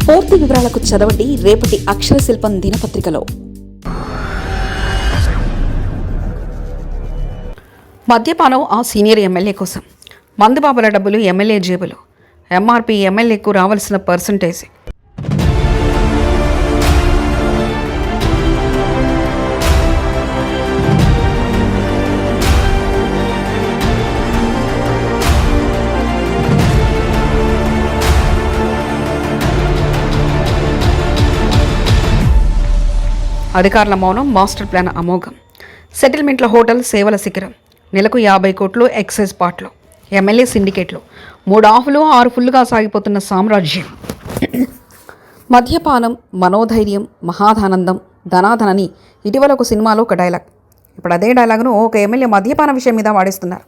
పూర్తి వివరాలకు చదవండి రేపటి అక్షర శిల్పం దినపత్రికలో. మద్యపానం ఆ సీనియర్ ఎమ్మెల్యే కోసం. మందుబాబుల డబ్బులు ఎమ్మెల్యే జేబులు. ఎంఆర్పీ ఎమ్మెల్యేకు రావాల్సిన పర్సంటేజ్. అధికారుల మౌనం, మాస్టర్ ప్లాన్ అమోఘం. సెటిల్మెంట్ల హోటల్ సేవల శిఖరం. నెలకు 50 కోట్లు ఎక్సైజ్ పాట్లు. ఎమ్మెల్యే సిండికేట్లు. 3 ఆఫులు 6 ఫుల్లుగా సాగిపోతున్న సామ్రాజ్యం. మద్యపానం, మనోధైర్యం, మహాదానందం, ధనాధనని ఇటీవల ఒక సినిమాలో ఒక డైలాగ్. ఇప్పుడు అదే డైలాగ్ను ఒక ఎమ్మెల్యే మద్యపాన విషయం మీద వాడిస్తున్నారు.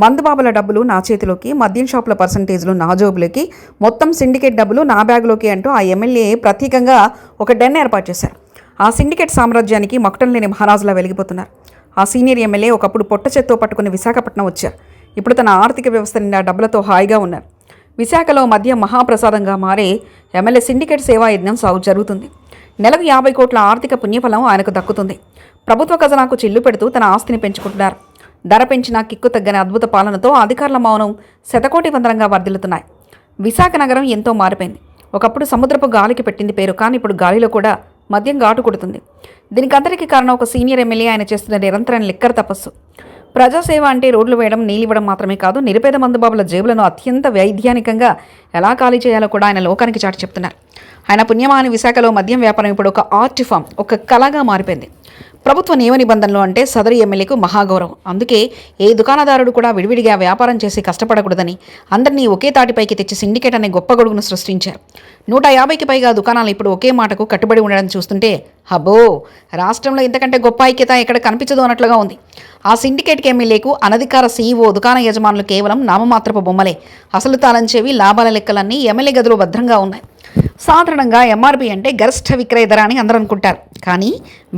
మందుబాబుల డబ్బులు నా చేతిలోకి, మద్యం షాపుల పర్సంటేజ్లు నా జోబులోకి, మొత్తం సిండికేట్ డబ్బులు నా బ్యాగులోకి అంటూ ఆ ఎమ్మెల్యే ప్రత్యేకంగా ఒక డెన్ ఏర్పాటు చేశారు. ఆ సిండికేట్ సామ్రాజ్యానికి మకుటం లేని మహారాజులా వెలిగిపోతున్నారు. ఆ సీనియర్ ఎమ్మెల్యే ఒకప్పుడు పొట్ట చేత్తో పట్టుకుని విశాఖపట్నం వచ్చారు. ఇప్పుడు తన ఆర్థిక వ్యవస్థ నిండా డబ్బులతో హాయిగా ఉన్నారు. విశాఖలో మద్యం మహాప్రసాదంగా మారే ఎమ్మెల్యే సిండికేట్ సేవా యజ్ఞం జరుగుతుంది. నెలకు 50 కోట్ల ఆర్థిక పుణ్యఫలం ఆయనకు దక్కుతుంది. ప్రభుత్వ ఖజనాకు చిల్లు పెడుతూ తన ఆస్తిని పెంచుకుంటున్నారు. ధర పెంచిన కిక్కు తగ్గని అద్భుత పాలనతో అధికారుల మౌనం శతకోటి వందరంగా వర్ధిల్లుతున్నాయి. విశాఖ నగరం ఎంతో మారిపోయింది. ఒకప్పుడు సముద్రపు గాలికి పెట్టింది పేరు, కానీ ఇప్పుడు గాలిలో కూడా మద్యం ఘాటు కొడుతుంది. దీనికి అందరికీ కారణం ఒక సీనియర్ ఎమ్మెల్యే ఆయన చేస్తున్న నిరంతరం లిక్కర్ తపస్సు. ప్రజాసేవ అంటే రోడ్లు వేయడం, నీళ్ళివ్వడం మాత్రమే కాదు, నిరుపేద మందుబాబుల జేబులను అత్యంత వైజ్ఞానికంగా ఎలా ఖాళీ చేయాలో కూడా ఆయన లోకానికి చాటి చెప్తున్నారు. ఆయన పుణ్యమాని విశాఖలో మద్యం వ్యాపారం ఇప్పుడు ఒక ఆర్ట్ ఫామ్, ఒక కళగా మారిపోయింది. ప్రభుత్వ నియమ నిబంధనలు అంటే సదరు ఎమ్మెల్యేకు మహాగౌరవం. అందుకే ఏ దుకాణదారుడు కూడా విడివిడిగా వ్యాపారం చేసి కష్టపడకూడదని అందరినీ ఒకే తాటిపైకి తెచ్చి సిండికేట్ అనే గొప్ప గొడుగును సృష్టించారు. 150కి పైగా దుకాణాలు ఇప్పుడు ఒకే మాటకు కట్టుబడి ఉండడం చూస్తుంటే హబ్బో, రాష్ట్రంలో ఇంతకంటే గొప్ప ఐక్యత ఎక్కడ కనిపించదు అన్నట్లుగా ఉంది. ఆ సిండికేట్కి ఎమ్మెల్యేకు అనధికార సీఈఓ, దుకాణ యజమానులు కేవలం నామమాత్రపు బొమ్మలే. అసలు తాళంచేవి, లాభాల లెక్కలన్నీ ఎమ్మెల్యే గదిలో భద్రంగా ఉన్నాయి. సాధారణంగా ఎంఆర్పీ అంటే గరిష్ఠ విక్రయ ధర అని అందరూ అనుకుంటారు. కానీ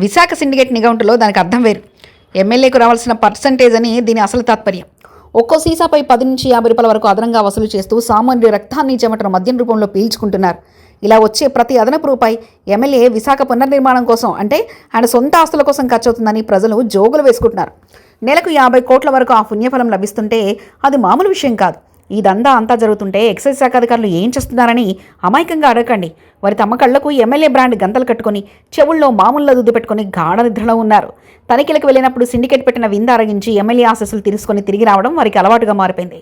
విశాఖ సిండికేట్ నిఘంటులో దానికి అర్థం వేరు. ఎమ్మెల్యేకు రావాల్సిన పర్సంటేజ్ అని దీని అసలు తాత్పర్యం. ఒక్కో సీసాపై 10 నుంచి 50 రూపాయల వరకు అదనంగా వసూలు చేస్తూ సామాన్యుడి రక్తాన్ని చెమటను మద్యం రూపంలో పీల్చుకుంటున్నారు. ఇలా వచ్చే ప్రతి అదనపు రూపాయి ఎమ్మెల్యే విశాఖ పునర్నిర్మాణం కోసం, అంటే ఆయన సొంత ఆస్తుల కోసం ఖర్చవుతుందని ప్రజలు జోగులు వేసుకుంటున్నారు. నెలకు 50 కోట్ల వరకు ఆ పుణ్యఫలం లభిస్తుంటే అది మామూలు విషయం కాదు. ఇదంతా అంతా జరుగుతుంటే ఎక్సైజ్ శాఖ అధికారులు ఏం చేస్తున్నారని అమాయకంగా అడగండి. వారి తమ కళ్లకు ఎమ్మెల్యే బ్రాండ్ గంతలు కట్టుకొని, చెవుల్లో మామూలుగా దుద్దు పెట్టుకుని గాఢ నిద్రలో ఉన్నారు. తనిఖీలకు వెళ్ళినప్పుడు సిండికేట్ పెట్టిన విందు అరగించి ఎమ్మెల్యే ఆశస్సులు తీసుకొని తిరిగి రావడం వారికి అలవాటుగా మారిపోయింది.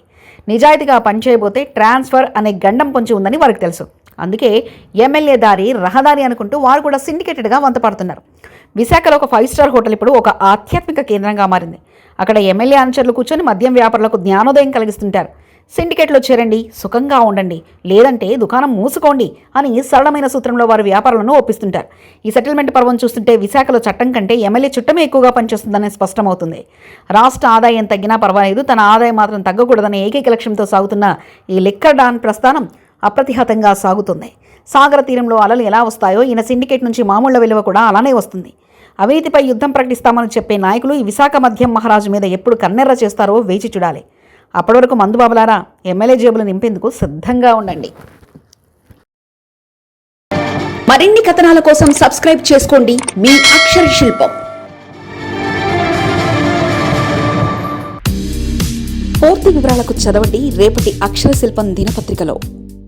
నిజాయితీగా పనిచేయబోతే ట్రాన్స్ఫర్ అనే గండం పొంచి ఉందని వారికి తెలుసు. అందుకే ఎమ్మెల్యే దారి రహదారి అనుకుంటూ వారు కూడా సిండికేటెడ్గా వంతపడుతున్నారు. విశాఖలో ఒక 5 స్టార్ హోటల్ ఇప్పుడు ఒక ఆధ్యాత్మిక కేంద్రంగా మారింది. అక్కడ ఎమ్మెల్యే అనుచరులు కూర్చొని మద్యం వ్యాపారులకు జ్ఞానోదయం కలిగిస్తుంటారు. సిండికేట్లో చేరండి, సుఖంగా ఉండండి, లేదంటే దుకాణం మూసుకోండి అని సరళమైన సూత్రంలో వారు వ్యాపారులను ఒప్పిస్తుంటారు. ఈ సెటిల్మెంట్ పర్వం చూస్తుంటే విశాఖలో చట్టం కంటే ఎమ్మెల్యే చుట్టమే ఎక్కువగా పనిచేస్తుందని స్పష్టమవుతుంది. రాష్ట్ర ఆదాయం తగ్గినా పర్వాలేదు, తన ఆదాయం మాత్రం తగ్గకూడదనే ఏకైక లక్ష్యంతో సాగుతున్న ఈ లిక్కర్ డాన్ ప్రస్థానం అప్రతిహతంగా సాగుతుంది. సాగర తీరంలో అలలు ఎలా వస్తాయో ఈయన సిండికేట్ నుంచి మామూళ్ల విలువ కూడా అలానే వస్తుంది. అవినీతిపై యుద్ధం ప్రకటిస్తామని చెప్పే నాయకులు ఈ విశాఖ మద్యం మహారాజు మీద ఎప్పుడు కన్నెర్ర చేస్తారో వేచి చూడాలి. అప్పటి వరకు మందుబాబులారా ఎమ్మెల్యే జేబులు నింపేందుకు సిద్ధంగా ఉండండి. మరిన్ని కథనాల కోసం సబ్స్క్రైబ్ చేసుకోండి మీ అక్షర శిల్పం. పూర్తి వివరాలకు చదవండి రేపటి అక్షర శిల్పం దినపత్రికలో.